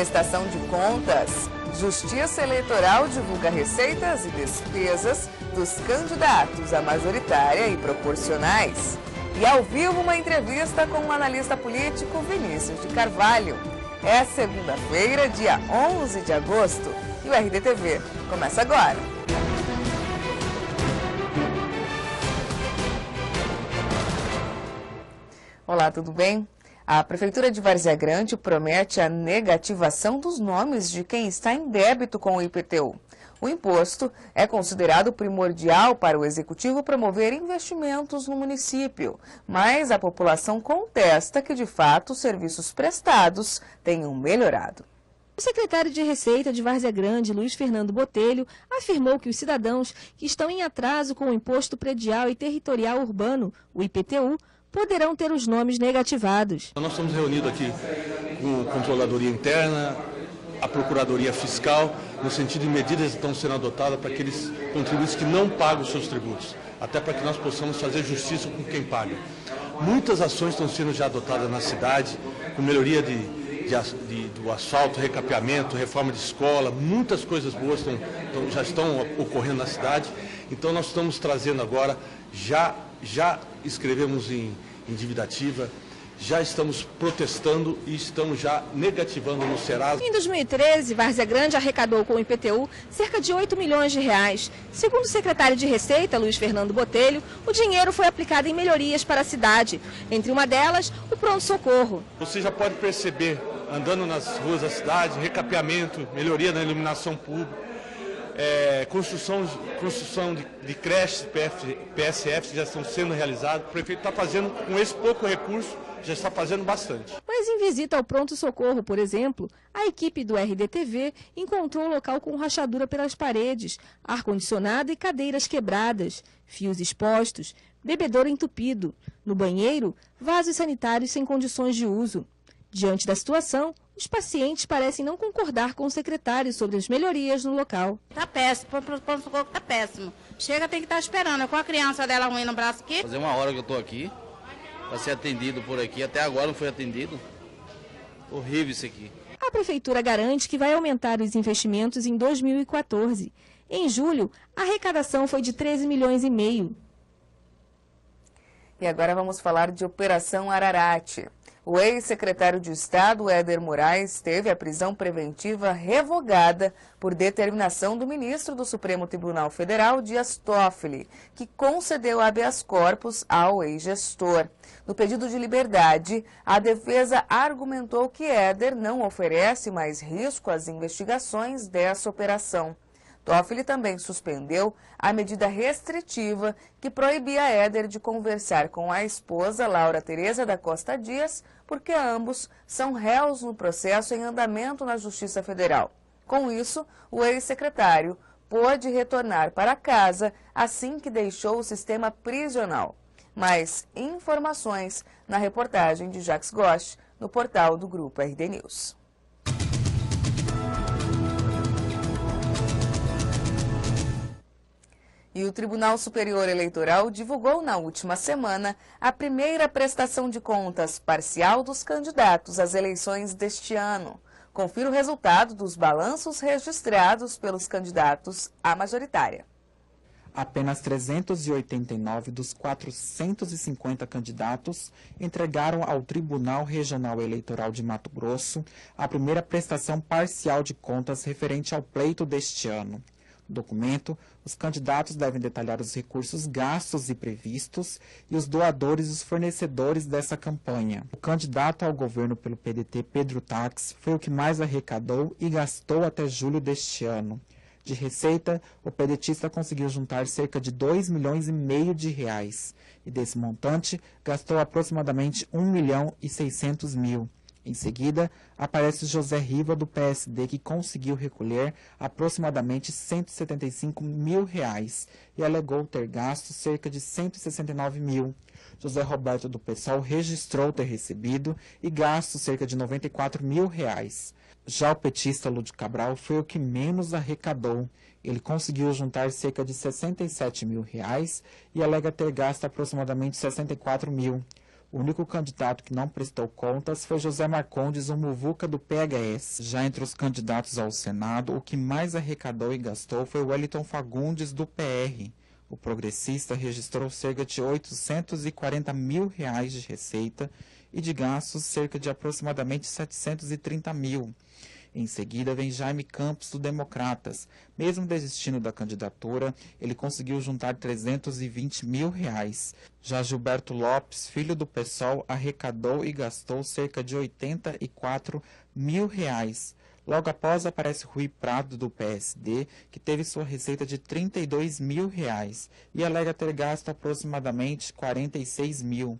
Prestação de contas. Justiça Eleitoral divulga receitas e despesas dos candidatos a majoritária e proporcionais. E ao vivo uma entrevista com o analista político Vinícius de Carvalho. É segunda-feira, dia 11 de agosto, e o RDTV começa agora. Olá, tudo bem? A Prefeitura de Várzea Grande promete a negativação dos nomes de quem está em débito com o IPTU. O imposto é considerado primordial para o Executivo promover investimentos no município, mas a população contesta que, de fato, os serviços prestados tenham melhorado. O secretário de Receita de Várzea Grande, Luiz Fernando Botelho, afirmou que os cidadãos que estão em atraso com o Imposto Predial e Territorial Urbano, o IPTU, poderão ter os nomes negativados. Nós estamos reunidos aqui com a Controladoria Interna, a Procuradoria Fiscal, no sentido de medidas que estão sendo adotadas para aqueles contribuintes que não pagam os seus tributos, até para que nós possamos fazer justiça com quem paga. Muitas ações estão sendo já adotadas na cidade, com melhoria do asfalto, recapeamento, reforma de escola, muitas coisas boas já estão ocorrendo na cidade. Então nós estamos trazendo agora, já escrevemos em dívida ativa, já estamos protestando e estamos já negativando no Serasa. Em 2013, Várzea Grande arrecadou com o IPTU cerca de 8 milhões de reais. Segundo o secretário de Receita, Luiz Fernando Botelho, o dinheiro foi aplicado em melhorias para a cidade. Entre uma delas, o pronto-socorro. Você já pode perceber, andando nas ruas da cidade, recapeamento, melhoria na iluminação pública, construção de creches, PSFs já estão sendo realizadas. O prefeito está fazendo, com esse pouco recurso, já está fazendo bastante. Mas em visita ao pronto-socorro, por exemplo, a equipe do RDTV encontrou um local com rachadura pelas paredes, ar-condicionado e cadeiras quebradas, fios expostos, bebedouro entupido. No banheiro, vasos sanitários sem condições de uso. Diante da situação, os pacientes parecem não concordar com o secretário sobre as melhorias no local. Tá péssimo, o pronto-socorro tá péssimo. Chega, tem que estar esperando. Com a criança dela ruim no braço aqui. Fazer uma hora que eu tô aqui, para ser atendido por aqui. Até agora não foi atendido. Horrível isso aqui. A Prefeitura garante que vai aumentar os investimentos em 2014. Em julho, a arrecadação foi de 13 milhões e meio. E agora vamos falar de Operação Ararate. O ex-secretário de Estado, Éder Moraes, teve a prisão preventiva revogada por determinação do ministro do Supremo Tribunal Federal, Dias Toffoli, que concedeu habeas corpus ao ex-gestor. No pedido de liberdade, a defesa argumentou que Éder não oferece mais risco às investigações dessa operação. Toffoli também suspendeu a medida restritiva que proibia Éder de conversar com a esposa, Laura Tereza da Costa Dias, porque ambos são réus no processo em andamento na Justiça Federal. Com isso, o ex-secretário pôde retornar para casa assim que deixou o sistema prisional. Mais informações na reportagem de Jacques Gosch, no portal do Grupo RD News. E o Tribunal Superior Eleitoral divulgou na última semana a primeira prestação de contas parcial dos candidatos às eleições deste ano. Confira o resultado dos balanços registrados pelos candidatos à majoritária. Apenas 389 dos 450 candidatos entregaram ao Tribunal Regional Eleitoral de Mato Grosso a primeira prestação parcial de contas referente ao pleito deste ano. No documento, os candidatos devem detalhar os recursos gastos e previstos e os doadores e os fornecedores dessa campanha. O candidato ao governo pelo PDT, Pedro Tax, foi o que mais arrecadou e gastou até julho deste ano. De receita, o pedetista conseguiu juntar cerca de 2,5 milhões de reais e desse montante gastou aproximadamente 1,6 milhão. Em seguida, aparece José Riva, do PSD, que conseguiu recolher aproximadamente R$ 175 mil e alegou ter gasto cerca de R$ 169 mil. José Roberto, do PSOL, registrou ter recebido e gasto cerca de R$ 94 mil. Já o petista Lúdio Cabral foi o que menos arrecadou. Ele conseguiu juntar cerca de R$ 67 mil e alega ter gasto aproximadamente R$ 64 mil. O único candidato que não prestou contas foi José Marcondes, o muvuca do PHS. Já entre os candidatos ao Senado, o que mais arrecadou e gastou foi Wellington Fagundes, do PR. O progressista registrou cerca de R$ 840 mil de receita e de gastos cerca de aproximadamente 730 mil. Em seguida vem Jaime Campos, do Democratas. Mesmo desistindo da candidatura, ele conseguiu juntar R$ 320 mil. Já Gilberto Lopes, filho do PSOL, arrecadou e gastou cerca de R$ 84 mil. Logo após aparece Rui Prado, do PSD, que teve sua receita de R$ 32 mil e alega ter gasto aproximadamente R$ 46 mil.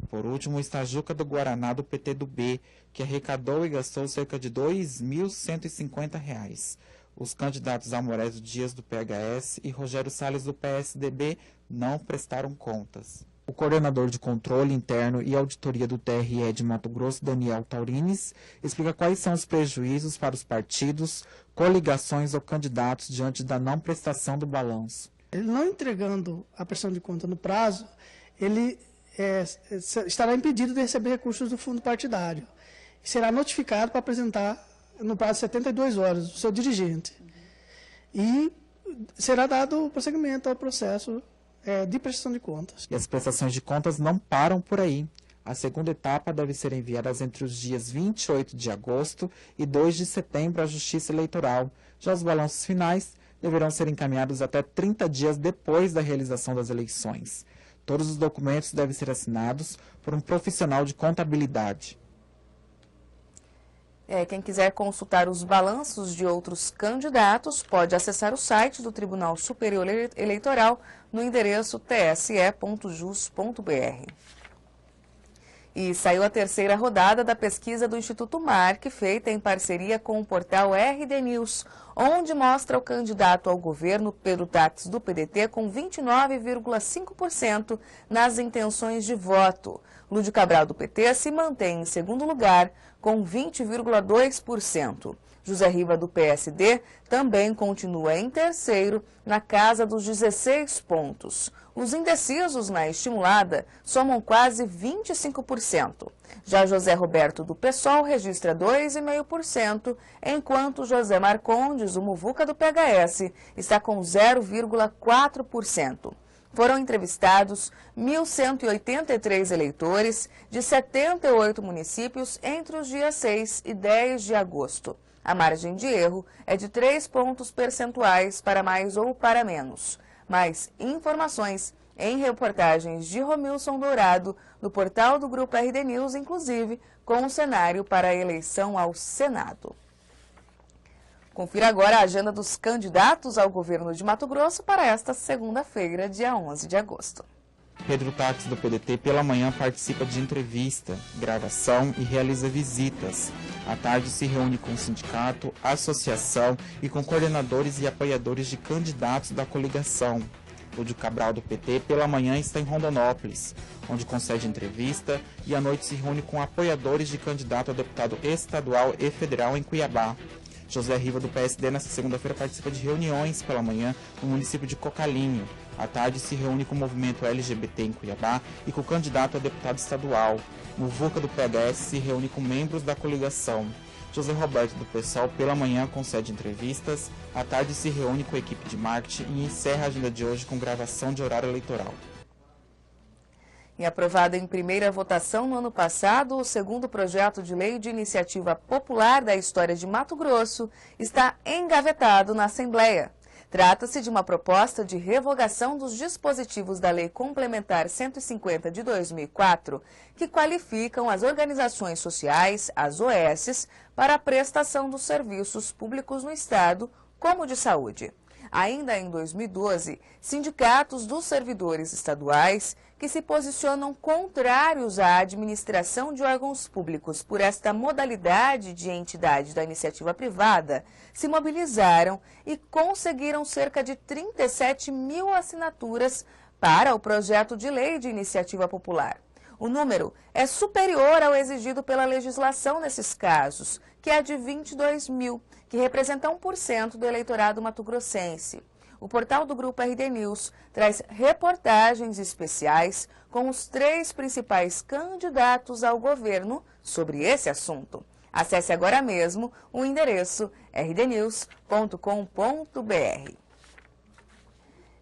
Por último, está Juca do Guaraná, do PT do B, que arrecadou e gastou cerca de R$ 2.150. Os candidatos Amoredo Dias, do PHS, e Rogério Salles, do PSDB, não prestaram contas. O coordenador de controle interno e auditoria do TRE de Mato Grosso, Daniel Taurines, explica quais são os prejuízos para os partidos, coligações ou candidatos diante da não prestação do balanço. Ele não entregando a prestação de conta no prazo, ele estará impedido de receber recursos do fundo partidário. Será notificado para apresentar no prazo de 72 horas o seu dirigente. E será dado prosseguimento ao processo de prestação de contas. E as prestações de contas não param por aí. A segunda etapa deve ser enviada entre os dias 28 de agosto e 2 de setembro à Justiça Eleitoral. Já os balanços finais deverão ser encaminhados até 30 dias depois da realização das eleições. Todos os documentos devem ser assinados por um profissional de contabilidade. Quem quiser consultar os balanços de outros candidatos pode acessar o site do Tribunal Superior Eleitoral no endereço tse.jus.br. E saiu a terceira rodada da pesquisa do Instituto Marc, feita em parceria com o portal RD News, onde mostra o candidato ao governo, Pedro Táxi, do PDT, com 29,5% nas intenções de voto. Lúdio Cabral, do PT, se mantém em segundo lugar, com 20,2%. José Riva, do PSD, também continua em terceiro, na casa dos 16 pontos. Os indecisos na estimulada somam quase 25%. Já José Roberto, do PSOL, registra 2,5%, enquanto José Marcondes, o muvuca do PHS, está com 0,4%. Foram entrevistados 1.183 eleitores de 78 municípios entre os dias 6 e 10 de agosto. A margem de erro é de 3 pontos percentuais para mais ou para menos. Mais informações em reportagens de Romilson Dourado, do portal do Grupo RD News, inclusive com o cenário para a eleição ao Senado. Confira agora a agenda dos candidatos ao governo de Mato Grosso para esta segunda-feira, dia 11 de agosto. Pedro Táxi, do PDT, pela manhã participa de entrevista, gravação e realiza visitas. À tarde se reúne com o sindicato, associação e com coordenadores e apoiadores de candidatos da coligação. Lúdio Cabral, do PT, pela manhã está em Rondonópolis, onde concede entrevista, e à noite se reúne com apoiadores de candidato a deputado estadual e federal em Cuiabá. José Riva, do PSD, nesta segunda-feira participa de reuniões pela manhã no município de Cocalinho. À tarde se reúne com o movimento LGBT em Cuiabá e com o candidato a deputado estadual. Muvuca, do PHS, se reúne com membros da coligação. José Roberto, do PSOL, pela manhã concede entrevistas. À tarde se reúne com a equipe de marketing e encerra a agenda de hoje com gravação de horário eleitoral. E aprovado em primeira votação no ano passado, o segundo projeto de lei de iniciativa popular da história de Mato Grosso está engavetado na Assembleia. Trata-se de uma proposta de revogação dos dispositivos da Lei Complementar 150 de 2004, que qualificam as organizações sociais, as OS, para a prestação dos serviços públicos no Estado, como o de saúde. Ainda em 2012, sindicatos dos servidores estaduais que se posicionam contrários à administração de órgãos públicos por esta modalidade de entidade da iniciativa privada se mobilizaram e conseguiram cerca de 37 mil assinaturas para o projeto de lei de iniciativa popular. O número é superior ao exigido pela legislação nesses casos, que é de 22 mil, que representa 1% do eleitorado mato-grossense. o portal do Grupo RD News traz reportagens especiais com os 3 principais candidatos ao governo sobre esse assunto. Acesse agora mesmo o endereço rdnews.com.br.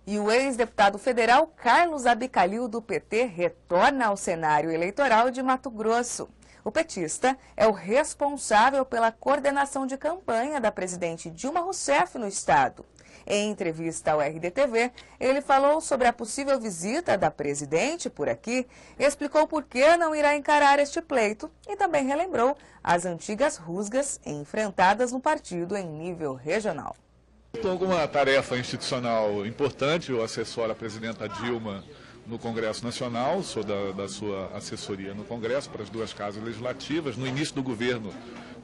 E o ex-deputado federal Carlos Abicalil, do PT, retorna ao cenário eleitoral de Mato Grosso. O petista é o responsável pela coordenação de campanha da presidente Dilma Rousseff no estado. Em entrevista ao RDTV, ele falou sobre a possível visita da presidente por aqui, explicou por que não irá encarar este pleito e também relembrou as antigas rusgas enfrentadas no partido em nível regional. Estou com uma tarefa institucional importante, eu assessoro a presidenta Dilma no Congresso Nacional, sou da sua assessoria no Congresso para as 2 casas legislativas. No início do governo,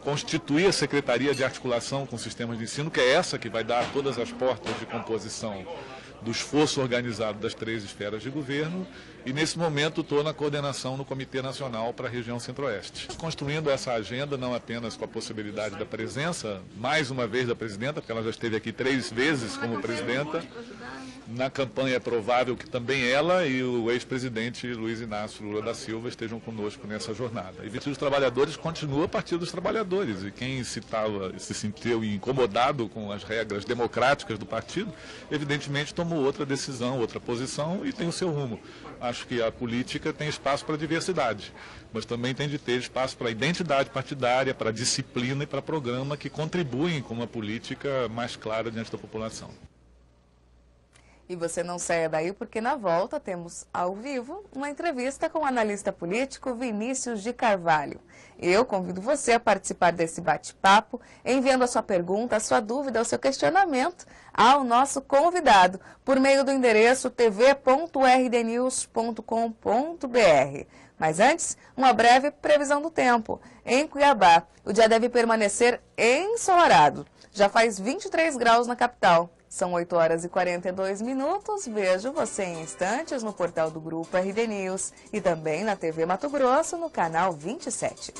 constituí a Secretaria de Articulação com Sistemas de Ensino, que é essa que vai dar todas as portas de composição do esforço organizado das 3 esferas de governo, e nesse momento estou na coordenação no Comitê Nacional para a região Centro-Oeste. Construindo essa agenda não apenas com a possibilidade da presença, mais uma vez, da presidenta, porque ela já esteve aqui 3 vezes como presidenta. Na campanha é provável que também ela e o ex-presidente Luiz Inácio Lula da Silva estejam conosco nessa jornada. E Partido dos Trabalhadores continua Partido dos Trabalhadores, e quem se sentiu incomodado com as regras democráticas do partido, evidentemente tomou outra decisão, outra posição e tem o seu rumo. Acho que a política tem espaço para diversidade, mas também tem de ter espaço para identidade partidária, para disciplina e para programa que contribuem com uma política mais clara diante da população. E você não saia daí porque na volta temos ao vivo uma entrevista com o analista político Vinícius de Carvalho. Eu convido você a participar desse bate-papo, enviando a sua pergunta, a sua dúvida, o seu questionamento ao nosso convidado, por meio do endereço tv.rdnews.com.br. Mas antes, uma breve previsão do tempo. Em Cuiabá, o dia deve permanecer ensolarado. Já faz 23 graus na capital. São 8 horas e 42 minutos. Vejo você em instantes no portal do Grupo RD News e também na TV Mato Grosso, no canal 27.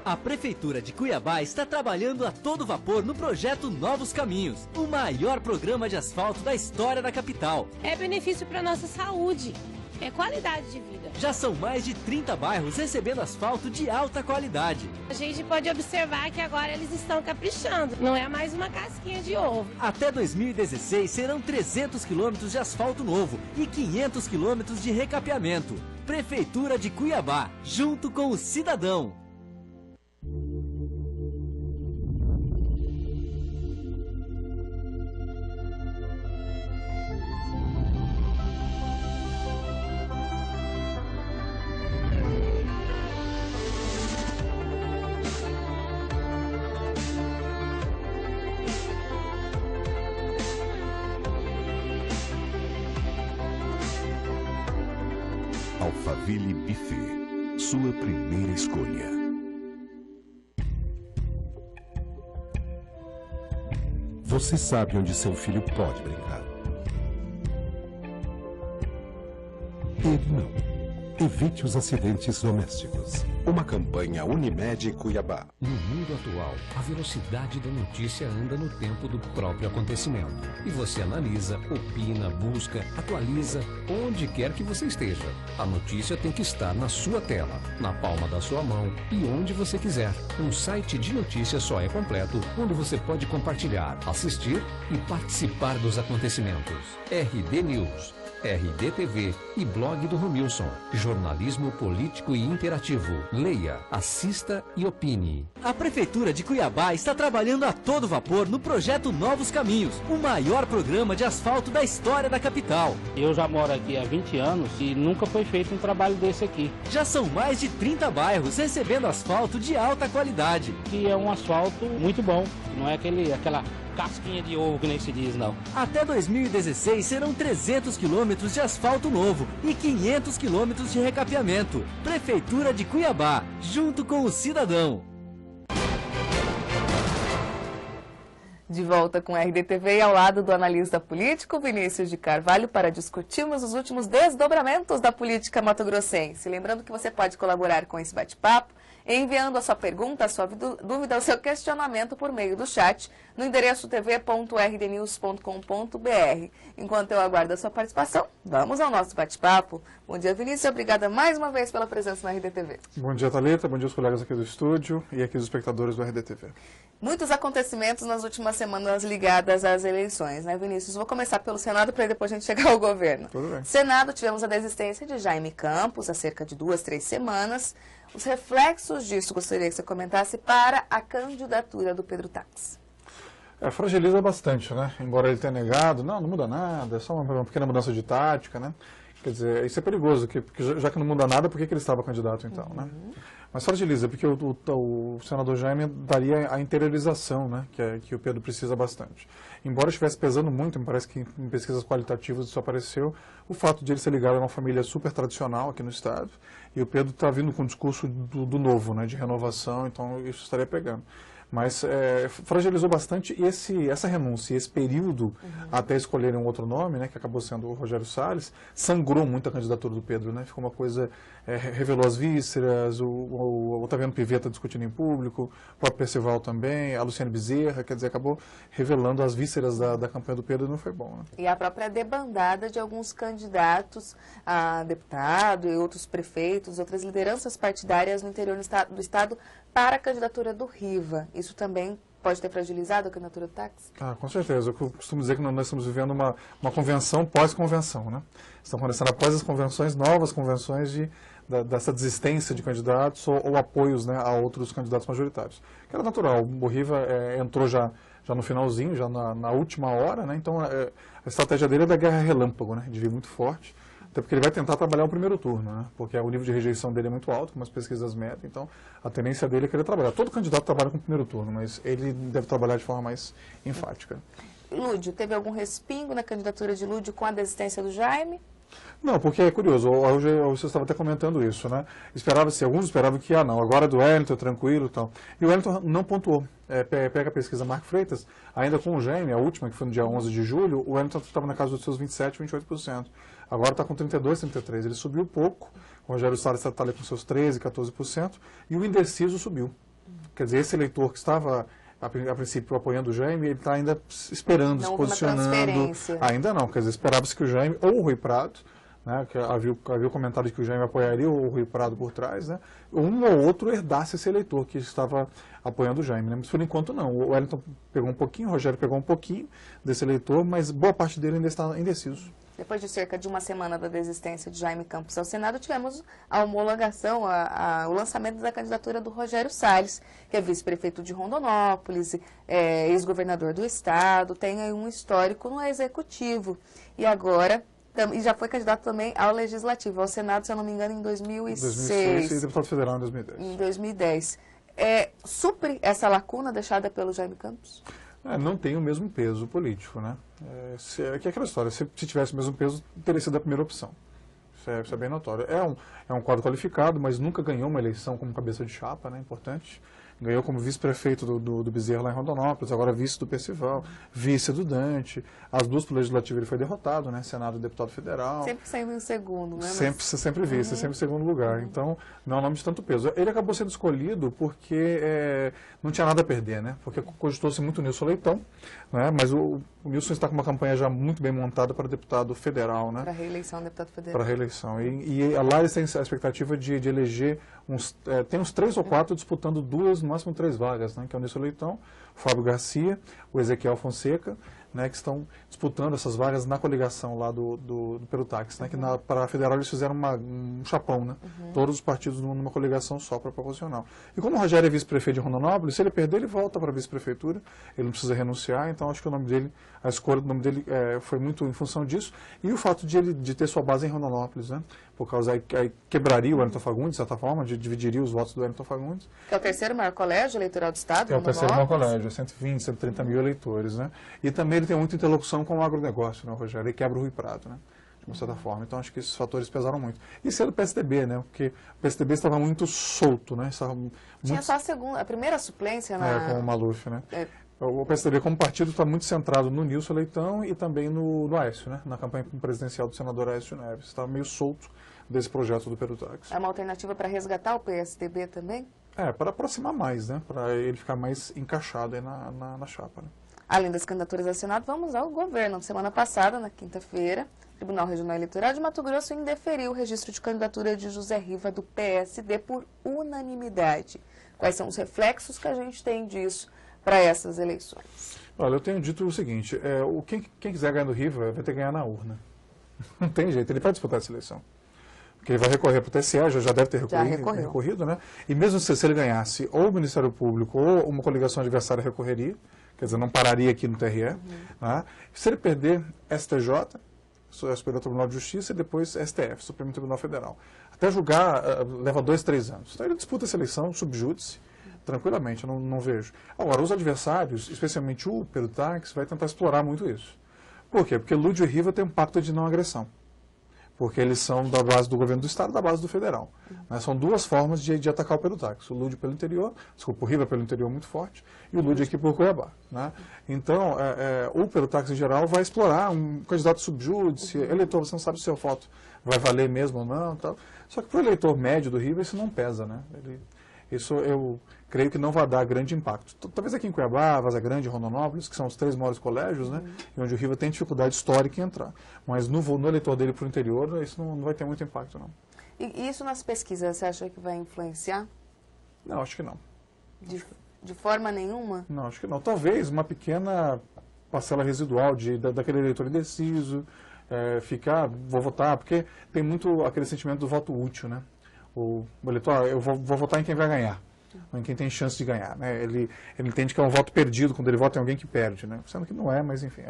A Prefeitura de Cuiabá está trabalhando a todo vapor no projeto Novos Caminhos, o maior programa de asfalto da história da capital. É benefício para a nossa saúde, é qualidade de vida. Já são mais de 30 bairros recebendo asfalto de alta qualidade. A gente pode observar que agora eles estão caprichando, não é mais uma casquinha de ovo. Até 2016 serão 300 quilômetros de asfalto novo e 500 quilômetros de recapeamento. Prefeitura de Cuiabá, junto com o cidadão. Alphaville Buffet, sua primeira escolha. Você sabe onde seu filho pode brincar. Ele não. Evite os acidentes domésticos. Uma campanha Unimed Cuiabá. No mundo atual, a velocidade da notícia anda no tempo do próprio acontecimento. E você analisa, opina, busca, atualiza, onde quer que você esteja. A notícia tem que estar na sua tela, na palma da sua mão e onde você quiser. Um site de notícias só é completo quando você pode compartilhar, assistir e participar dos acontecimentos. RD News, RDTV e blog do Romilson. Jornalismo político e interativo. Leia, assista e opine. A Prefeitura de Cuiabá está trabalhando a todo vapor no projeto Novos Caminhos, o maior programa de asfalto da história da capital. Eu já moro aqui há 20 anos e nunca foi feito um trabalho desse aqui. Já são mais de 30 bairros recebendo asfalto de alta qualidade. E é um asfalto muito bom, não é aquela casquinha de ovo que nem se diz, não. Até 2016 serão 300 quilômetros de asfalto novo e 500 quilômetros de recapeamento. Prefeitura de Cuiabá, junto com o cidadão. De volta com a RDTV e ao lado do analista político Vinícius de Carvalho para discutirmos os últimos desdobramentos da política mato-grossense. Lembrando que você pode colaborar com esse bate-papo enviando a sua pergunta, a sua dúvida, o seu questionamento por meio do chat no endereço tv.rdnews.com.br. Enquanto eu aguardo a sua participação, vamos ao nosso bate-papo. Bom dia, Vinícius. Obrigada mais uma vez pela presença na RDTV. Bom dia, Thalita. Bom dia aos colegas aqui do estúdio e aqui os espectadores do RDTV. Muitos acontecimentos nas últimas semanas ligadas às eleições, né, Vinícius? Vou começar pelo Senado para depois a gente chegar ao governo. Tudo bem. Senado, tivemos a desistência de Jaime Campos há cerca de 2, 3 semanas. Os reflexos disso, gostaria que você comentasse para a candidatura do Pedro Taques. Fragiliza bastante, né? Embora ele tenha negado, não muda nada, é só uma pequena mudança de tática, né? Quer dizer, isso é perigoso, porque já que não muda nada, por que ele estava candidato então, né? Mas fragiliza, porque o senador Jaime daria a interiorização, né? Que o Pedro precisa bastante. Embora estivesse pesando muito, me parece que em pesquisas qualitativas isso apareceu, o fato de ele ser ligado a uma família super tradicional aqui no estado, e o Pedro está vindo com um discurso do novo, né? De renovação, então isso estaria pegando. Mas fragilizou bastante e essa renúncia, esse período até escolherem um outro nome, né, que acabou sendo o Rogério Salles, sangrou muito a candidatura do Pedro, né? Ficou uma coisa, revelou as vísceras, o Otaviano Pivetta discutindo em público, o próprio Percival também, a Luciane Bezerra, quer dizer, acabou revelando as vísceras da campanha do Pedro e não foi bom, né? E a própria debandada de alguns candidatos a deputado e outros prefeitos, outras lideranças partidárias no interior do estado para a candidatura do Riva. Isso também pode ter fragilizado a candidatura do Taques? Com certeza. Eu costumo dizer que nós estamos vivendo uma convenção pós-convenção, né? Estão acontecendo após as convenções, novas convenções dessa desistência de candidatos ou apoios, né, a outros candidatos majoritários. Que era natural. O Riva entrou já no finalzinho, já na última hora, né? Então a estratégia dele é da guerra relâmpago, né? De vir muito forte. Até porque ele vai tentar trabalhar o primeiro turno, né? Porque o nível de rejeição dele é muito alto, como as pesquisas medem, então a tendência dele é querer trabalhar. Todo candidato trabalha com o primeiro turno, mas ele deve trabalhar de forma mais enfática. Lúdio, teve algum respingo na candidatura de Lúdio com a desistência do Jaime? Não, porque é curioso, hoje você estava até comentando isso, né? Alguns esperavam que, agora é do Wellington, tranquilo e tal. E o Wellington não pontuou. Pega a pesquisa Marco Freitas, ainda com o Jaime, a última, que foi no dia 11 de julho, o Wellington estava na casa dos seus 27%, 28%. Agora está com 32%, 33%. Ele subiu pouco, o Rogério Salles está ali com seus 13%, 14%, e o indeciso subiu. Quer dizer, esse eleitor que estava, a princípio, apoiando o Jaime, ele está ainda esperando, se posicionando. Ainda não, quer dizer, esperava-se que o Jaime ou o Rui Prado, né, que havia o comentário de que o Jaime apoiaria o Rui Prado por trás, né, um ou outro herdasse esse eleitor que estava apoiando o Jaime, né, mas por enquanto não. O Wellington pegou um pouquinho, o Rogério pegou um pouquinho desse eleitor, mas boa parte dele ainda está indeciso. Depois de cerca de uma semana da desistência de Jaime Campos ao Senado, tivemos a homologação, o lançamento da candidatura do Rogério Salles, que é vice-prefeito de Rondonópolis, ex-governador do estado, tem aí um histórico no executivo. E agora, e já foi candidato também ao legislativo, ao Senado, se eu não me engano, em 2006. E deputado federal em 2010. Em 2010. Supre essa lacuna deixada pelo Jaime Campos? Não tem o mesmo peso político, né? Que é aquela história, se tivesse o mesmo peso, teria sido a primeira opção. Isso é bem notório. É um quadro qualificado, mas nunca ganhou uma eleição como cabeça de chapa, né? Importante. Ganhou como vice-prefeito do Bezerra lá em Rondonópolis, agora vice do Percival, vice do Dante. As duas para o Legislativo ele foi derrotado, né? Senado e deputado federal. Sempre saindo em segundo, né? Sempre vice, sempre em segundo lugar. Então, não é um nome de tanto peso. Ele acabou sendo escolhido porque não tinha nada a perder, né? Porque cogitou-se muito o Nilson Leitão, né? Mas o Nilson está com uma campanha já muito bem montada para deputado federal, né? Para reeleição, deputado federal. Para reeleição. E lá eles têm a expectativa de eleger tem uns 3 ou 4 disputando 2, no máximo 3 vagas, né? Que é o Nilson Leitão, o Fábio Garcia, o Ezequiel Fonseca, né, que estão disputando essas vagas na coligação lá do Pedro Taques, né, que para a federal eles fizeram um chapão, né, todos os partidos numa coligação só para proporcional. E como o Rogério é vice-prefeito de Rondonópolis, se ele perder, ele volta para a vice-prefeitura, ele não precisa renunciar, então acho que o nome dele, a escolha do nome dele foi muito em função disso, e o fato de ter sua base em Rondonópolis, né, por causa aí quebraria o Wellington Fagundes, de certa forma, dividiria os votos do Wellington Fagundes. Que é o terceiro maior colégio eleitoral do estado, é o terceiro maior colégio, 120, 130 mil eleitores, né, e também ele tem muita interlocução com o agronegócio, né, o Rogério, ele quebra o Rui Prado, né, de uma certa forma. Então, acho que esses fatores pesaram muito. E ser do PSDB, né, porque o PSDB estava muito solto, né, Tinha só a primeira suplência com o Maluf, né. O PSDB como partido está muito centrado no Nilson Leitão e também no Aécio, né? Na campanha presidencial do senador Aécio Neves. Está meio solto desse projeto do Perutax. É uma alternativa para resgatar o PSDB também? Para aproximar mais, né? Para ele ficar mais encaixado aí na chapa. Né? Além das candidaturas ao Senado, vamos ao governo. Semana passada, na quinta-feira, o Tribunal Regional Eleitoral de Mato Grosso indeferiu o registro de candidatura de José Riva do PSD por unanimidade. Quais são os reflexos que a gente tem disso para essas eleições? Olha, eu tenho dito o seguinte, quem quiser ganhar do Riva vai ter que ganhar na urna. Não tem jeito, ele vai disputar essa eleição. Porque ele vai recorrer para o TSE, já deve ter recorrido, né? E mesmo se ele ganhasse, ou o Ministério Público ou uma coligação adversária recorreria, quer dizer, não pararia aqui no TRE. Né? Se ele perder STJ, Superior Tribunal de Justiça, e depois STF, Supremo Tribunal Federal. Até julgar leva 2, 3 anos. Então ele disputa essa eleição, subjúdice, tranquilamente, eu não vejo. Agora, os adversários, especialmente o Perutax, vai tentar explorar muito isso. Por quê? Porque Lúdio e Riva têm um pacto de não agressão. Porque eles são da base do governo do Estado e da base do federal. Né? São duas formas de atacar o Perutax. O Lúdio pelo interior, o Riva pelo interior muito forte, e o Lúdio aqui por Cuiabá. Né? Então, o Perutax em geral vai explorar um candidato subjúdice, eleitor, você não sabe se o seu voto vai valer mesmo ou não. Tal. Só que para o eleitor médio do Riva isso não pesa. Né? Isso eu creio que não vai dar grande impacto. Talvez aqui em Cuiabá, Vaza Grande e Rondonópolis, que são os 3 maiores colégios, né, e onde o Riva tem dificuldade histórica em entrar. Mas no eleitor dele para o interior, isso não vai ter muito impacto, não. E isso nas pesquisas, você acha que vai influenciar? Não, acho que não. De forma nenhuma? Não, acho que não. Talvez uma pequena parcela residual daquele eleitor indeciso, vou votar, porque tem muito aquele sentimento do voto útil, né? O eleitor, eu vou votar em quem vai ganhar, em quem tem chance de ganhar. Né? Ele entende que é um voto perdido quando ele vota em alguém que perde, né? Sendo que não é, mas enfim,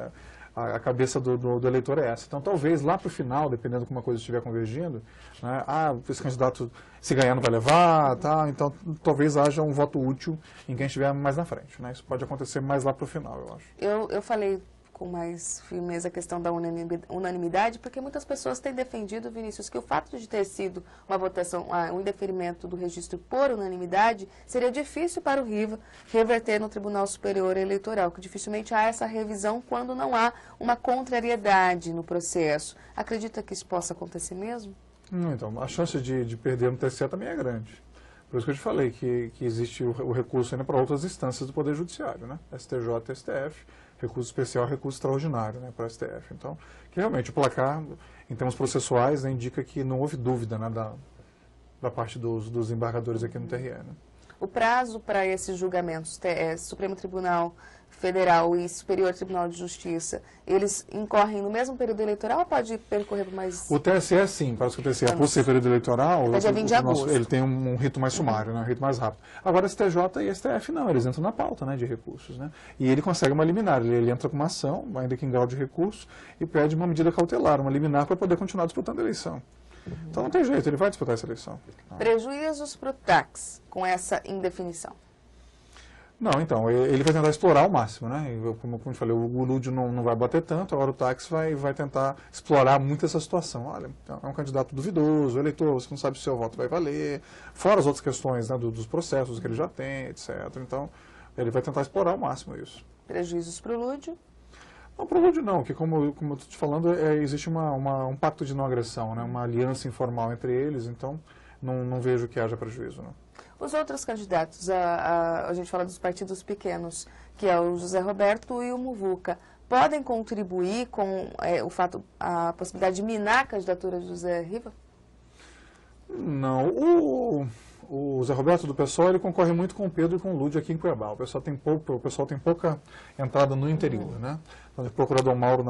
a cabeça do eleitor é essa. Então talvez lá para o final, dependendo de como a coisa estiver convergindo, né, esse candidato se ganhar não vai levar, tá? Então talvez haja um voto útil em quem estiver mais na frente. Né? Isso pode acontecer mais lá para o final, eu acho. Eu falei com mais firmeza a questão da unanimidade, porque muitas pessoas têm defendido, Vinícius, que o fato de ter sido uma votação, um indeferimento do registro por unanimidade, seria difícil para o Riva reverter no Tribunal Superior Eleitoral, que dificilmente há essa revisão quando não há uma contrariedade no processo. Acredita que isso possa acontecer mesmo? Então, a chance de perder no TSE também é grande. Por isso que eu te falei que existe o recurso ainda para outras instâncias do Poder Judiciário, né? STJ e STF, recurso especial, recurso extraordinário, né, para o STF. Então, que realmente o placar, em termos processuais, né, indica que não houve dúvida, né, da parte dos embargadores aqui no TRE. Né? O prazo para esses julgamentos, Supremo Tribunal Federal e Superior Tribunal de Justiça, eles incorrem no mesmo período eleitoral ou pode percorrer por mais... O TSE, sim, parece que o TSE, por ser período eleitoral, ele tem um rito mais sumário, né, um rito mais rápido. Agora, STJ e STF não, eles entram na pauta, né, de recursos. Né, e ele consegue uma liminar, ele entra com uma ação, ainda que em grau de recurso, e pede uma medida cautelar, uma liminar para poder continuar disputando a eleição. Então não tem jeito, ele vai disputar essa eleição. Prejuízos para o TAX com essa indefinição? Não, então, ele vai tentar explorar ao máximo, né? Como eu falei, o Lúdio não vai bater tanto, agora o TAX vai tentar explorar muito essa situação. Olha, é um candidato duvidoso, eleitor, você não sabe se o seu voto vai valer, fora as outras questões, né, dos processos que ele já tem, etc. Então, ele vai tentar explorar ao máximo isso. Prejuízos para o Lúdio? Não, para o Lúdio não, que como eu estou te falando, existe um pacto de não agressão, né? Uma aliança informal entre eles, então não vejo que haja prejuízo, não. Os outros candidatos, a gente fala dos partidos pequenos, que é o José Roberto e o Muvuca, podem contribuir com a possibilidade de minar a candidatura de José Riva? Não, o Zé Roberto do PSOL, ele concorre muito com o Pedro e com o Lúdio aqui em Cuiabá. O pessoal tem pouca entrada no interior, né? O procurador Mauro,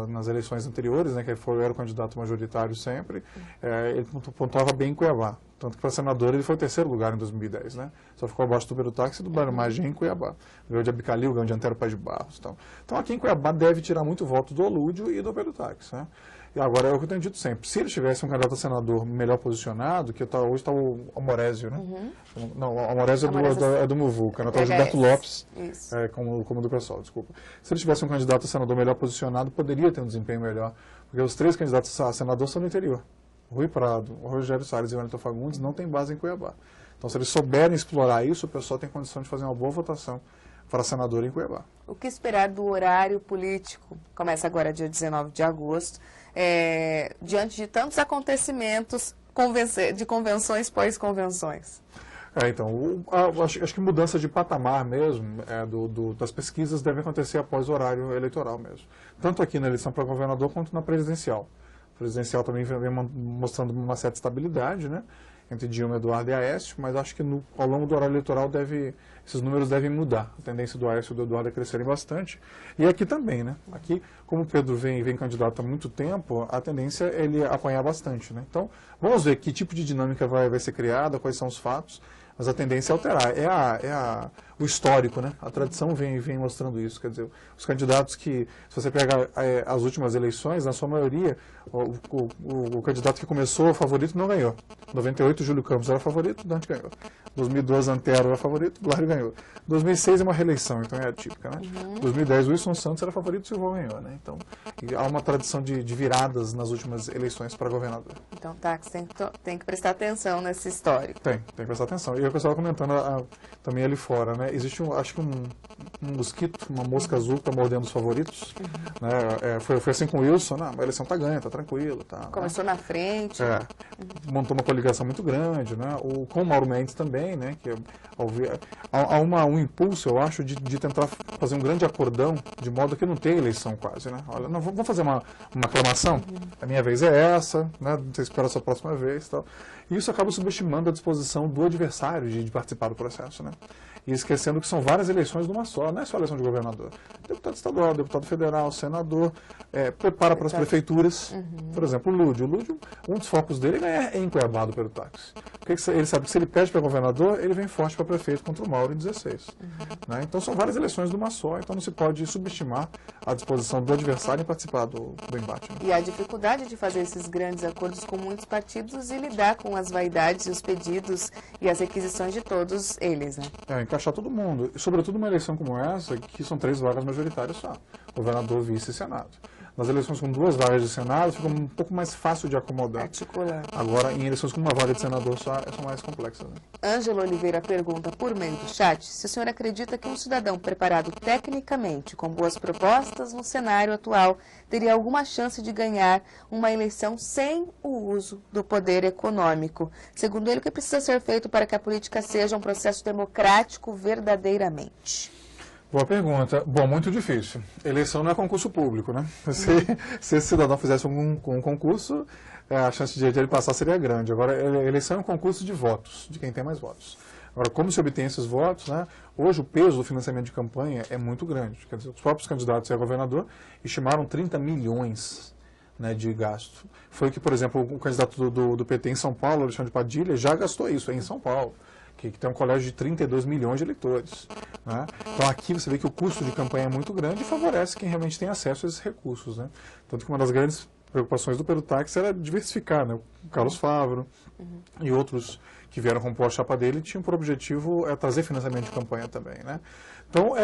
nas eleições anteriores, né, que era o candidato majoritário sempre, ele pontuava bem em Cuiabá. Tanto que para senador ele foi o 3º lugar em 2010, né? Só ficou abaixo do Perutax e do Mário Maggi em Cuiabá. Ganhou de Abicalil, ganhou de Antero Paz de Barros. Então aqui em Cuiabá deve tirar muito voto do Lúdio e do Perutax, né? E agora é o que eu tenho dito sempre. Se ele tivesse um candidato a senador melhor posicionado, que hoje está o Amorésio, né? Não, o Amorésio é do Muvuca, né? Está o Gilberto Lopes, como do pessoal, desculpa. Se ele tivesse um candidato a senador melhor posicionado, poderia ter um desempenho melhor. Porque os 3 candidatos a senador são no interior. Rui Prado, o Rogério Salles e o Wellington Fagundes não têm base em Cuiabá. Então, se eles souberem explorar isso, o pessoal tem condição de fazer uma boa votação para senador em Cuiabá. O que esperar do horário político? Começa agora dia 19 de agosto, diante de tantos acontecimentos de convenções pós-convenções. Então, acho que mudança de patamar mesmo das pesquisas deve acontecer após o horário eleitoral mesmo. Tanto aqui na eleição para governador quanto na presidencial. A presidencial também vem mostrando uma certa estabilidade, né, entre Dilma, Eduardo e Aécio, mas acho que ao longo do horário eleitoral esses números devem mudar. A tendência do Aécio e do Eduardo é crescerem bastante. E aqui também, né? Aqui, como o Pedro vem candidato há muito tempo, a tendência é ele apanhar bastante, né? Então, vamos ver que tipo de dinâmica vai ser criada, quais são os fatos. Mas a tendência é alterar, o histórico, né? A tradição vem mostrando isso, quer dizer, os candidatos que, se você pegar as últimas eleições, na sua maioria, o candidato que começou favorito não ganhou. Em 98, Júlio Campos era favorito, Dante ganhou. 2012, Antero era favorito, Lário ganhou. 2006 é uma reeleição, então é atípica, né? 2010, Wilson Santos era favorito, Silvão ganhou, né? Então, há uma tradição de viradas nas últimas eleições para governador. Então, Tax, tem que prestar atenção nesse histórico. Tem que prestar atenção. E eu estava comentando também ali fora, né? Existe, acho que um mosquito, uma mosca azul que está mordendo os favoritos. Né? Foi assim com o Wilson, a eleição está ganha, está tranquilo. Começou na frente. Montou uma coligação muito grande, né? Com o Mauro Mendes também, né? Que há um impulso, eu acho, de tentar fazer um grande acordão, de modo que não tenha eleição quase, né? Olha, não, vamos fazer uma aclamação? A minha vez é essa, né? Você espera a sua próxima vez e tal. E isso acaba subestimando a disposição do adversário de participar do processo, né? E esquecendo que são várias eleições numa só, não é só a eleição de governador. Deputado estadual, deputado federal, senador, prepara para as prefeituras. Por exemplo, o Lúdio. Um dos focos dele é em Cuiabá do Perutax. Porque ele sabe que se ele pede para governador, ele vem forte para prefeito contra o Mauro em 16. Né? Então são várias eleições numa só, então não se pode subestimar a disposição do adversário em participar do embate. Né? E a dificuldade de fazer esses grandes acordos com muitos partidos e lidar com as vaidades, os pedidos e as requisições de todos eles, né? Encaixar todo mundo, e sobretudo uma eleição como essa, que são 3 vagas majoritárias só, governador, vice e senado. Nas eleições com 2 vagas de senado, fica um pouco mais fácil de acomodar. Articular. Agora, em eleições com uma vaga de senador só, são mais complexas. Né? Ângelo Oliveira pergunta por meio do chat se o senhor acredita que um cidadão preparado tecnicamente, com boas propostas no cenário atual, teria alguma chance de ganhar uma eleição sem o uso do poder econômico. Segundo ele, o que precisa ser feito para que a política seja um processo democrático verdadeiramente? Boa pergunta. Bom, muito difícil. Eleição não é concurso público, né? Se esse cidadão fizesse um concurso, a chance de ele passar seria grande. Agora, eleição é um concurso de votos, de quem tem mais votos. Agora, como se obtém esses votos, né? Hoje o peso do financiamento de campanha é muito grande. Quer dizer, os próprios candidatos a governador estimaram 30 milhões, né, de gasto. Foi que, por exemplo, o candidato do PT em São Paulo, Alexandre Padilha, já gastou isso em São Paulo. Que tem um colégio de 32 milhões de eleitores. Né? Então aqui você vê que o custo de campanha é muito grande e favorece quem realmente tem acesso a esses recursos. Né? Tanto que uma das grandes preocupações do Perutax era diversificar. Né? O Carlos Favro e outros que vieram compor a chapa dele tinham por objetivo trazer financiamento de campanha também. Né? Então,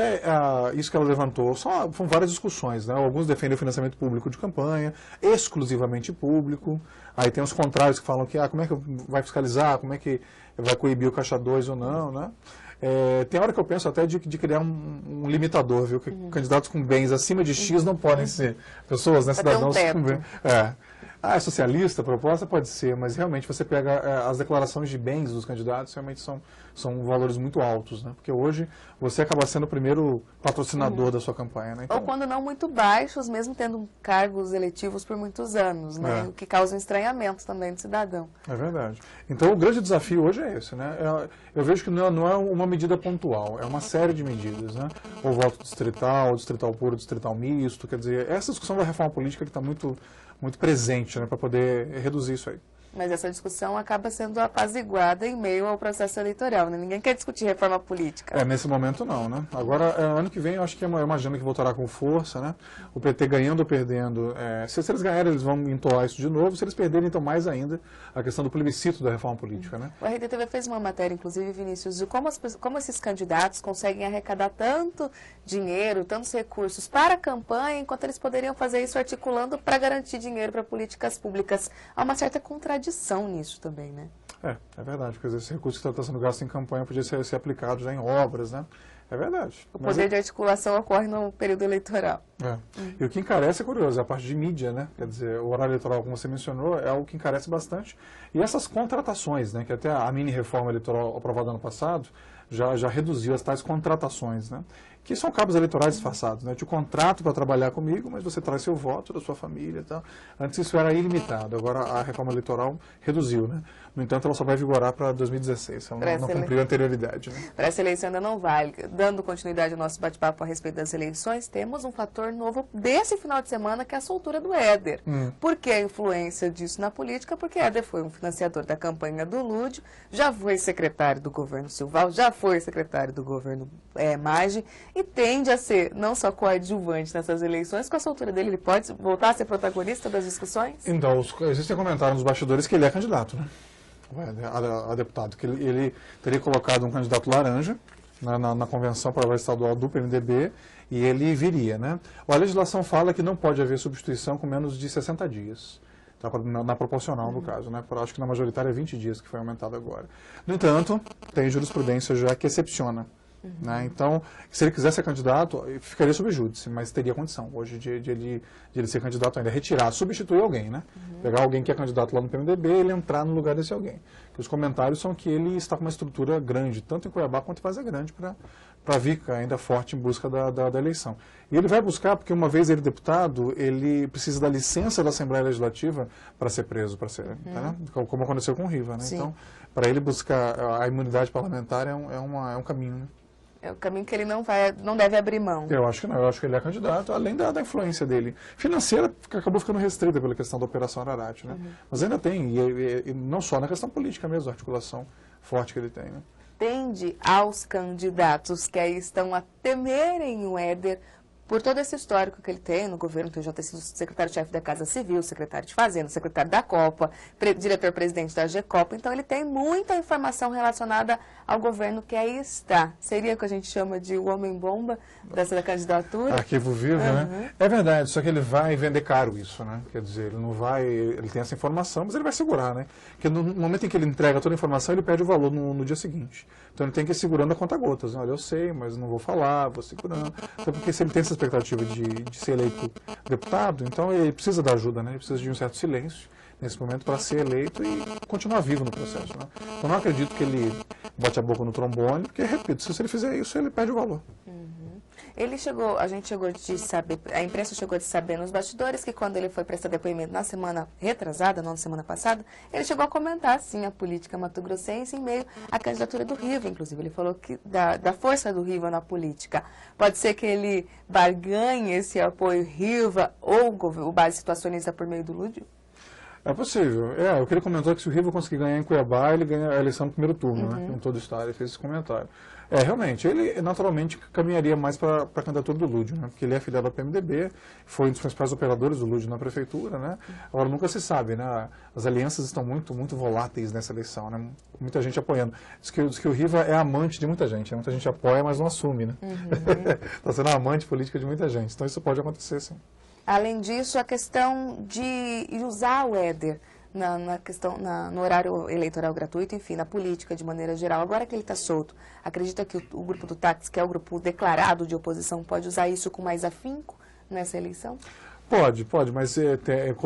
isso que ela levantou, foram várias discussões. Né? Alguns defendem o financiamento público de campanha, exclusivamente público. Aí tem os contrários que falam que como é que vai fiscalizar, como é que vai coibir o Caixa 2 ou não. Né? Tem hora que eu penso até de criar um limitador, viu? Que candidatos com bens acima de X não podem ser pessoas, né, cidadãos com bens. É socialista a proposta? Pode ser, mas realmente você pega as declarações de bens dos candidatos, realmente são valores muito altos, né? Porque hoje você acaba sendo o primeiro patrocinador da sua campanha, né? Então, ou quando não muito baixos, mesmo tendo cargos eletivos por muitos anos, né? O que causa um estranhamento também do cidadão. É verdade. Então o grande desafio hoje é esse, né? Eu vejo que não é uma medida pontual, é uma série de medidas, né? O voto distrital, distrital puro, distrital misto, quer dizer, essa discussão da reforma política que está muito presente, né, para poder reduzir isso aí. Mas essa discussão acaba sendo apaziguada em meio ao processo eleitoral, né? Ninguém quer discutir reforma política. Nesse momento não, né? Agora, ano que vem, eu acho que é uma agenda que voltará com força, né? O PT ganhando ou perdendo. Se eles ganharem, eles vão entoar isso de novo. Se eles perderem, então mais ainda a questão do plebiscito da reforma política, né? O RDTV fez uma matéria, inclusive, Vinícius, de como esses candidatos conseguem arrecadar tanto dinheiro, tantos recursos para a campanha, enquanto eles poderiam fazer isso articulando para garantir dinheiro para políticas públicas. Há uma certa contradição nisso também, né? É verdade, porque esse recurso que está sendo gasto em campanha podia ser aplicado já em obras, né? É verdade. O poder de articulação ocorre no período eleitoral. E o que encarece é curioso, é a parte de mídia, né? Quer dizer, o horário eleitoral, como você mencionou, é o que encarece bastante. E essas contratações, né? Que até a mini-reforma eleitoral aprovada ano passado já reduziu as tais contratações, né? Que são cabos eleitorais disfarçados, né? Eu te contrato para trabalhar comigo, mas você traz seu voto da sua família e tal. Antes isso era ilimitado, agora a reforma eleitoral reduziu, né? No entanto, ela só vai vigorar para 2016, ela não cumpriu a anterioridade. Né? Para essa eleição ainda não vale. Dando continuidade ao nosso bate-papo a respeito das eleições, temos um fator novo desse final de semana, que é a soltura do Éder. Por que a influência disso na política? Porque Éder foi um financiador da campanha do Lúdio, já foi secretário do governo Silval, já foi secretário do governo Maggi, e tende a ser não só coadjuvante nessas eleições, com a soltura dele ele pode voltar a ser protagonista das discussões? Então, existem comentários nos bastidores que ele é candidato, né? A deputado, que ele teria colocado um candidato laranja na convenção parlamentar estadual do PMDB e ele viria, né? A legislação fala que não pode haver substituição com menos de 60 dias. Tá, na proporcional, no caso, né? Acho que na majoritária é 20 dias, que foi aumentado agora. No entanto, tem jurisprudência já que excepciona. Né? Então, se ele quiser ser candidato, ficaria sob júdice, mas teria condição hoje de ele ser candidato ainda, retirar, substituir alguém, né? Pegar alguém que é candidato lá no PMDB e ele entrar no lugar desse alguém. Os comentários são que ele está com uma estrutura grande, tanto em Cuiabá quanto em Várzea Grande, para vir ainda forte em busca da eleição. E ele vai buscar, porque uma vez ele deputado, ele precisa da licença da Assembleia Legislativa para ser preso, né? Como aconteceu com o Riva. Né? Então, para ele buscar a imunidade parlamentar é um caminho. Né? É o caminho que ele não deve abrir mão. Eu acho que não, eu acho que ele é candidato, além da influência dele. Financeira, que acabou ficando restrita pela questão da Operação Ararate, né? Mas ainda tem, e não só na questão política mesmo, a articulação forte que ele tem, né? Tende aos candidatos que aí estão a temerem o Éder por todo esse histórico que ele tem no governo, que já tem sido secretário-chefe da Casa Civil, secretário de Fazenda, secretário da Copa, diretor-presidente da GECOPA. Então, ele tem muita informação relacionada ao governo que aí está. Seria o que a gente chama de o homem-bomba dessa candidatura? Arquivo vivo, né? É verdade, só que ele vai vender caro isso, né? Quer dizer, ele não vai... Ele tem essa informação, mas ele vai segurar, né? Porque no momento em que ele entrega toda a informação, ele perde o valor no dia seguinte. Então, ele tem que ir segurando a conta-gotas. Olha, eu sei, mas não vou falar, vou segurando. Então, porque se ele tem essa expectativa de ser eleito deputado, então ele precisa da ajuda, né? Ele precisa de um certo silêncio nesse momento para ser eleito e continuar vivo no processo, né? Então não acredito que ele bote a boca no trombone, porque, repito, se ele fizer isso, ele perde o valor. A gente chegou de saber, a imprensa chegou de saber nos bastidores que quando ele foi prestar depoimento na semana retrasada, não na semana passada, ele chegou a comentar, sim, a política mato-grossense em meio à candidatura do Riva, inclusive. Ele falou que da força do Riva na política. Pode ser que ele barganhe esse apoio Riva ou o base situacionista por meio do Lúdio? É possível. O que ele comentou é que se o Riva conseguir ganhar em Cuiabá, ele ganha a eleição no primeiro turno, né? Em todo o estado, ele fez esse comentário. Realmente, ele naturalmente caminharia mais para a candidatura do Lúdio, né? Porque ele é filiado ao PMDB, foi um dos principais operadores do Lúdio na prefeitura, né? Agora, nunca se sabe, né? As alianças estão muito, muito voláteis nessa eleição, né? Muita gente apoiando. Diz que o Riva é amante de muita gente, né? Muita gente apoia, mas não assume, né? Está sendo amante política de muita gente, então isso pode acontecer, sim. Além disso, a questão de usar o Éder no horário eleitoral gratuito, enfim, na política de maneira geral. Agora que ele está solto, acredita que o grupo do táxi, que é o grupo declarado de oposição, pode usar isso com mais afinco nessa eleição? Pode, mas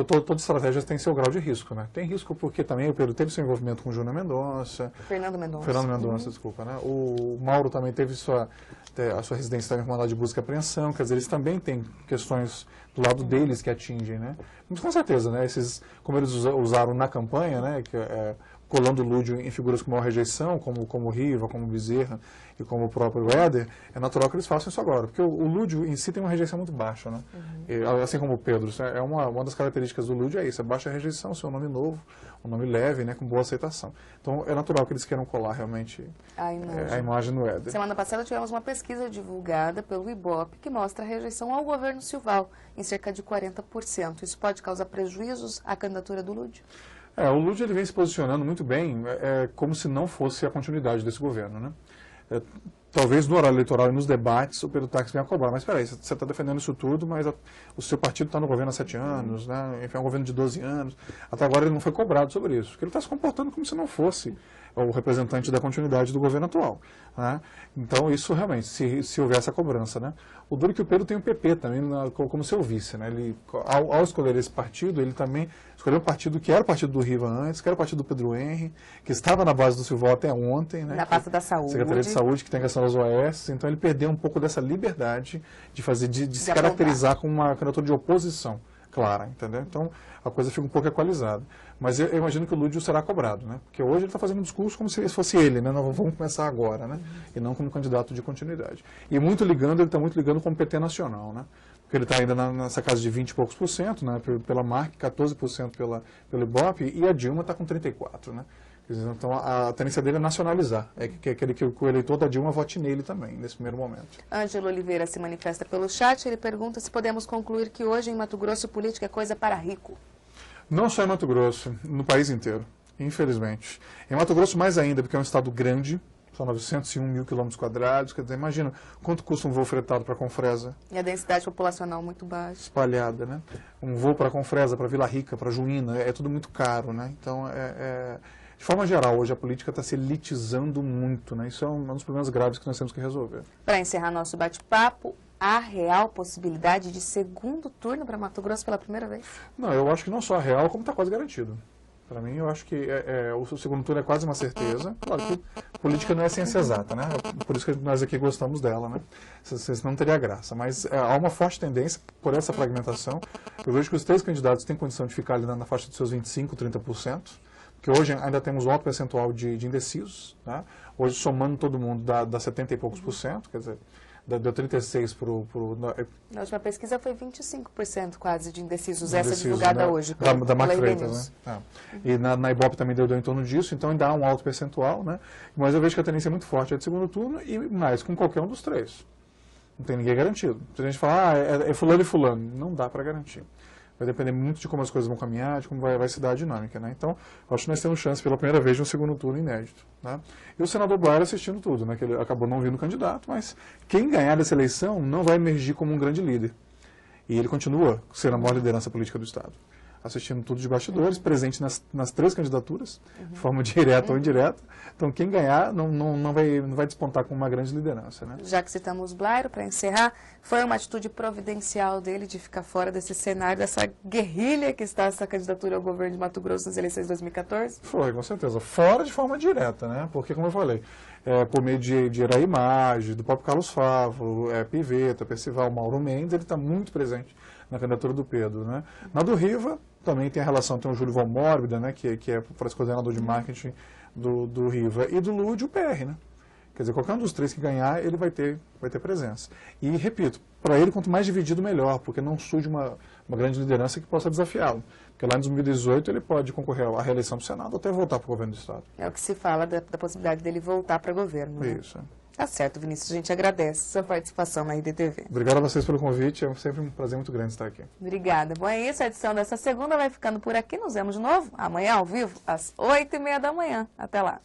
toda estratégia tem seu grau de risco, né? Tem risco porque também o Pedro teve seu envolvimento com o Júnior Mendonça. Fernando Mendonça, desculpa, né? O Mauro também teve a sua residência também com mandado de busca e apreensão, quer dizer, eles também têm questões do lado deles que atingem, né? Mas com certeza, né? Como eles usaram na campanha, né? Colando o Lúdio em figuras com maior rejeição, como Riva, como Bezerra e como o próprio Éder, é natural que eles façam isso agora. Porque o Lúdio em si tem uma rejeição muito baixa, né? Assim como o Pedro. Uma das características do Lúdio é isso, é baixa rejeição, seu nome novo, um nome leve, né, com boa aceitação. Então é natural que eles queiram colar realmente a imagem do Éder. Semana passada tivemos uma pesquisa divulgada pelo Ibope que mostra a rejeição ao governo Silval em cerca de 40%. Isso pode causar prejuízos à candidatura do Lúdio? O Lúdio ele vem se posicionando muito bem, como se não fosse a continuidade desse governo, né? talvez no horário eleitoral e nos debates o Pedro Táxi venha a cobrar. Mas espera aí, você está defendendo isso tudo, mas o seu partido está no governo há 7 anos, né? Enfim, é um governo de 12 anos. Até agora ele não foi cobrado sobre isso, porque ele está se comportando como se não fosse o representante da continuidade do governo atual, né? Então isso realmente, se houver essa cobrança, né? O duro é que o Pedro tem o PP também como seu vice, né? Ele, ao escolher esse partido, ele também escolheu um partido que era o partido do Riva antes, que era o partido do Pedro Henri, que estava na base do Silvão até ontem, né? Na pasta da Saúde. Secretaria de Saúde, que tem a questão das OS, então ele perdeu um pouco dessa liberdade de se caracterizar como uma candidatura de oposição clara, entendeu? Então a coisa fica um pouco equalizada. Mas eu imagino que o Lúdio será cobrado, né? Porque hoje ele está fazendo um discurso como se fosse ele, né? Nós vamos começar agora, né? E não como candidato de continuidade. E ele está muito ligando com o PT nacional, né? Porque ele está ainda nessa casa de 20 e poucos %, né? Pela Marc, 14% pelo Ibope, e a Dilma está com 34%, né? Então a tendência dele é nacionalizar, que o eleitor da Dilma vote nele também, nesse primeiro momento. Ângelo Oliveira se manifesta pelo chat, ele pergunta se podemos concluir que hoje em Mato Grosso política é coisa para rico. Não só em Mato Grosso, no país inteiro, infelizmente. Em Mato Grosso mais ainda, porque é um estado grande, são 901 mil quilômetros quadrados, quer dizer, imagina quanto custa um voo fretado para Confresa. E a densidade populacional muito baixa. Espalhada, né? Um voo para Confresa, para Vila Rica, para Juína, é tudo muito caro, né? Então, de forma geral, hoje a política está se elitizando muito, né? Isso é um dos problemas graves que nós temos que resolver. Para encerrar nosso bate-papo, há real possibilidade de segundo turno para Mato Grosso pela primeira vez? Não, eu acho que não só real, como está quase garantido. Para mim, eu acho que o segundo turno é quase uma certeza. Claro que política não é ciência exata, né? Por isso que nós aqui gostamos dela, né? Senão não teria graça. Mas há uma forte tendência, por essa fragmentação. Eu vejo que os 3 candidatos têm condição de ficar ali na faixa dos seus 25%, 30%. Porque hoje ainda temos um alto percentual de indecisos, né? Hoje, somando todo mundo, dá 70 e poucos %, quer dizer, deu 36 Na última pesquisa foi 25% quase de indecisos, essa divulgada hoje. Da Marc Freitas, né? E na Ibope também deu em torno disso, então ainda há um alto percentual, né? Mas eu vejo que a tendência é muito forte é de segundo turno e mais com qualquer um dos 3. Não tem ninguém garantido. Se a gente falar, é fulano e fulano, não dá para garantir. Vai depender muito de como as coisas vão caminhar, de como vai se dar a dinâmica, né? Então, acho que nós temos chance pela primeira vez de um segundo turno inédito, né? E o senador Blair assistindo tudo, né? Que ele acabou não vindo candidato, mas quem ganhar dessa eleição não vai emergir como um grande líder. E ele continua sendo a maior liderança política do Estado. Assistindo tudo de bastidores, presente nas 3 candidaturas, de forma direta ou indireta. Então, quem ganhar não vai despontar com uma grande liderança, né? Já que citamos Blairo, para encerrar, foi uma atitude providencial dele de ficar fora desse cenário, dessa guerrilha que está essa candidatura ao governo de Mato Grosso nas eleições de 2014? Foi, com certeza. Fora de forma direta, né? Porque, como eu falei, por meio de Eraimagem, do próprio Carlos Favo, Piveta, Percival, Mauro Mendes, ele está muito presente na candidatura do Pedro, né? Na do Riva, também tem a relação, tem o Júlio Von Mórbida, né? Que é o coordenador de marketing do Riva, e do Lúdio, o PR, né? Quer dizer, qualquer um dos 3 que ganhar, ele vai ter presença. E, repito, para ele, quanto mais dividido, melhor, porque não surge uma grande liderança que possa desafiá-lo. Porque lá em 2018 ele pode concorrer à reeleição do Senado ou até voltar para o governo do Estado. É o que se fala da possibilidade dele voltar para o governo, né? Isso. Tá certo, Vinícius. A gente agradece a sua participação na RDTV. Obrigado a vocês pelo convite. É sempre um prazer muito grande estar aqui. Obrigada. Bom, é isso. A edição dessa segunda vai ficando por aqui. Nos vemos de novo amanhã ao vivo, às 8h30 da manhã. Até lá.